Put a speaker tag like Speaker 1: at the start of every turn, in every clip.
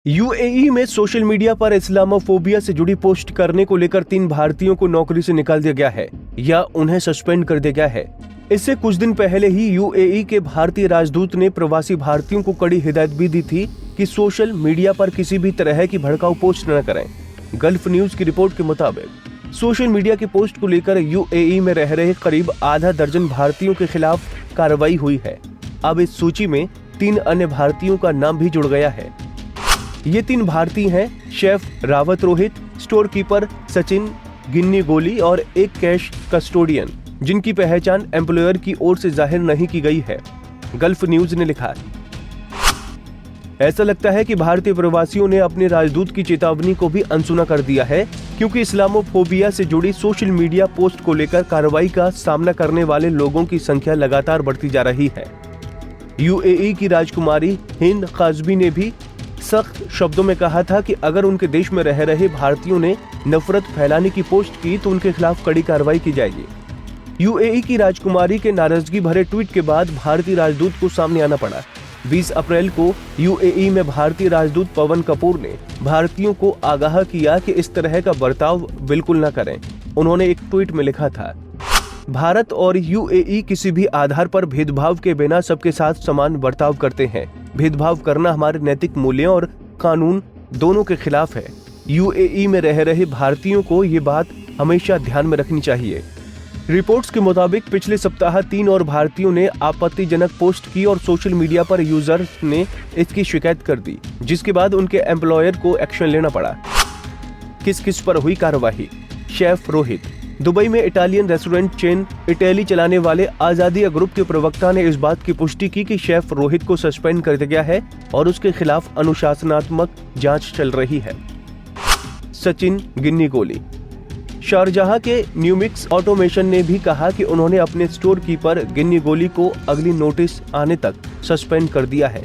Speaker 1: UAE में social media पर Islamophobia से जुड़ी पोस्ट करने को लेकर 3 भारतीयों को नौकरी से निकाल दिया गया है या उन्हें सस्पेंड कर दिया गया है। इससे कुछ दिन पहले ही यूएई के भारतीय राजदूत ने प्रवासी भारतीयों को कड़ी हिदायत भी दी थी कि सोशल मीडिया पर किसी भी तरह की भड़काऊ पोस्ट न करें। गल्फ न्यूज की रिपोर्ट के मुताबिक सोशल मीडिया की पोस्ट को लेकर यूएई में रह रहे करीब आधा दर्जन भारतीयों के खिलाफ कार्रवाई हुई है। अब इस सूची में 3 अन्य भारतीयों का नाम भी जुड़ गया है। ये 3 भारतीय हैं chef Rawat Rohit, store keeper Sachin Ginni Goli और एक कैश कस्टोडियन, जिनकी पहचान एम्प्लॉयर की ओर से जाहिर नहीं की गई है। गल्फ न्यूज ने लिखा, ऐसा लगता है कि भारतीय प्रवासियों ने अपने राजदूत की चेतावनी को भी अनसुना कर दिया है, क्योंकि इस्लामोफोबिया से जुड़ी सोशल मीडिया पोस्ट को लेकर कार्रवाई का सामना करने वाले लोगों की संख्या लगातार बढ़ती जा रही है। यूएई की राजकुमारी हिंद काज़मी ने भी सख्त शब्दों में कहा था कि अगर उनके देश में रह रहे भारतीयों ने नफरत फैलाने की पोस्ट की तो उनके खिलाफ कड़ी कार्रवाई की जाएगी। यूएई की राजकुमारी के नाराजगी भरे ट्वीट के बाद भारतीय राजदूत को सामने आना पड़ा। 20 अप्रैल को यूएई में भारतीय राजदूत पवन कपूर ने भारतीयों को आगाह किया कि इस तरह का बर्ताव बिल्कुल न करें। उन्होंने एक ट्वीट में लिखा था, भारत और यूएई किसी भी आधार पर भेदभाव के बिना सबके साथ समान बर्ताव करते हैं। भेदभाव करना हमारे नैतिक मूल्यों और कानून दोनों के खिलाफ है। यूएई में रह रहे भारतीयों को ये बात हमेशा ध्यान में रखनी चाहिए। रिपोर्ट्स के मुताबिक पिछले सप्ताह 3 और भारतीयों ने आपत्तिजनक पोस्ट की और सोशल मीडिया पर यूजर्स ने इसकी शिकायत कर दी, जिसके बाद उनके एम्प्लॉयर को एक्शन लेना पड़ा। किस किस पर हुई कार्रवाई? शेफ रोहित। दुबई में इटालियन रेस्टोरेंट चेन इटैली चलाने वाले आजादिया ग्रुप के प्रवक्ता ने इस बात की पुष्टि की कि शेफ रोहित को सस्पेंड कर दिया गया है और उसके खिलाफ अनुशासनात्मक जांच चल रही है। सचिन गिन्नी गोली। शारजाह के न्यूमिक्स ऑटोमेशन ने भी कहा कि उन्होंने अपने स्टोर कीपर गिन्नी गोली को अगली नोटिस आने तक सस्पेंड कर दिया है।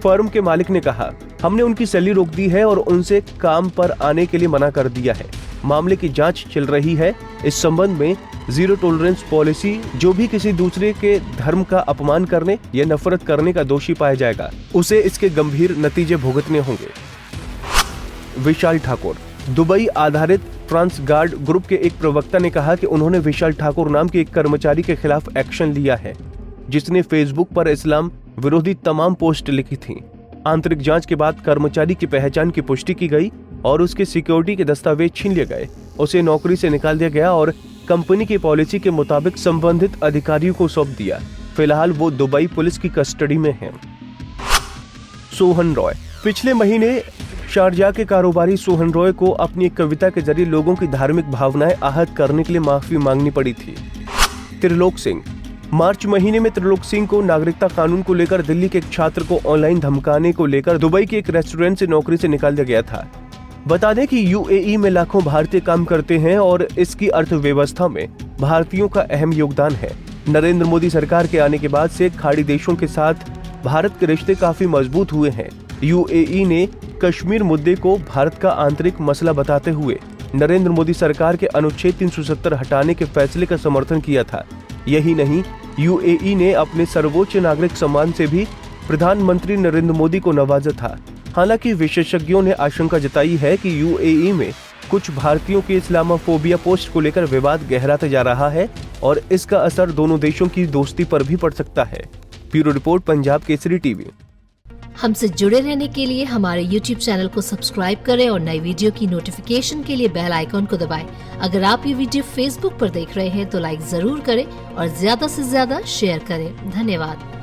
Speaker 1: फर्म के मालिक ने कहा, हमने उनकी सैलरी रोक दी है और उनसे काम पर आने के लिए मना कर दिया है। मामले की जांच चल रही है। इस संबंध में जीरो टॉलरेंस पॉलिसी, जो भी किसी दूसरे के धर्म का अपमान करने या नफरत करने का दोषी पाया जाएगा, उसे इसके गंभीर नतीजे भुगतने होंगे। विशाल ठाकुर। दुबई आधारित फ्रांस गार्ड ग्रुप के एक प्रवक्ता ने कहा कि उन्होंने विशाल ठाकुर नाम के एक कर्मचारी के खिलाफ एक्शन लिया है, जिसने फेसबुक पर इस्लाम विरोधी तमाम पोस्ट लिखी थी। आंतरिक जांच के बाद कर्मचारी की पहचान की पुष्टि की गई और उसके सिक्योरिटी के दस्तावेज छीन लिए गए। उसे नौकरी से निकाल दिया गया और कंपनी की पॉलिसी के मुताबिक संबंधित अधिकारियों को सौंप दिया। फिलहाल वो दुबई पुलिस की कस्टडी में है। सोहन रॉय। पिछले महीने शारजाह के कारोबारी सोहन रॉय को अपनी एक कविता के जरिए लोगों की धार्मिक भावनाएं आहत करने के लिए माफी मांगनी पड़ी थी। त्रिलोक सिंह। मार्च महीने में त्रिलोक सिंह को नागरिकता कानून को लेकर दिल्ली के एक छात्र को ऑनलाइन धमकाने को लेकर दुबई के एक रेस्टोरेंट से नौकरी से निकाल दिया गया था। बता दें कि यूएई में लाखों भारतीय काम करते हैं और इसकी अर्थव्यवस्था में भारतीयों का अहम योगदान है। नरेंद्र मोदी सरकार के आने के बाद से खाड़ी देशों के साथ भारत के रिश्ते काफी मजबूत हुए हैं। यूएई ने कश्मीर मुद्दे को भारत का आंतरिक मसला बताते हुए नरेंद्र मोदी सरकार के अनुच्छेद 370 हटाने के फैसले का समर्थन किया था। यही नहीं, यूएई ने अपने सर्वोच्च नागरिक सम्मान से भी प्रधानमंत्री नरेंद्र मोदी को नवाजा था। हालांकि विशेषज्ञों ने आशंका जताई है कि यूएई में कुछ भारतीयों के इस्लामोफोबिया पोस्ट को लेकर विवाद गहराता जा रहा है और इसका असर दोनों देशों की दोस्ती पर भी पड़ सकता है। Bureau report, Punjab Kesari TV.
Speaker 2: हमसे जुड़े रहने के लिए हमारे YouTube चैनल को सब्सक्राइब करें और नई वीडियो की नोटिफिकेशन के लिए बेल आइकॉन को दबाएं। अगर आप ये वीडियो Facebook पर देख रहे हैं तो लाइक जरूर करें और ज्यादा से ज्यादा शेयर करें। धन्यवाद।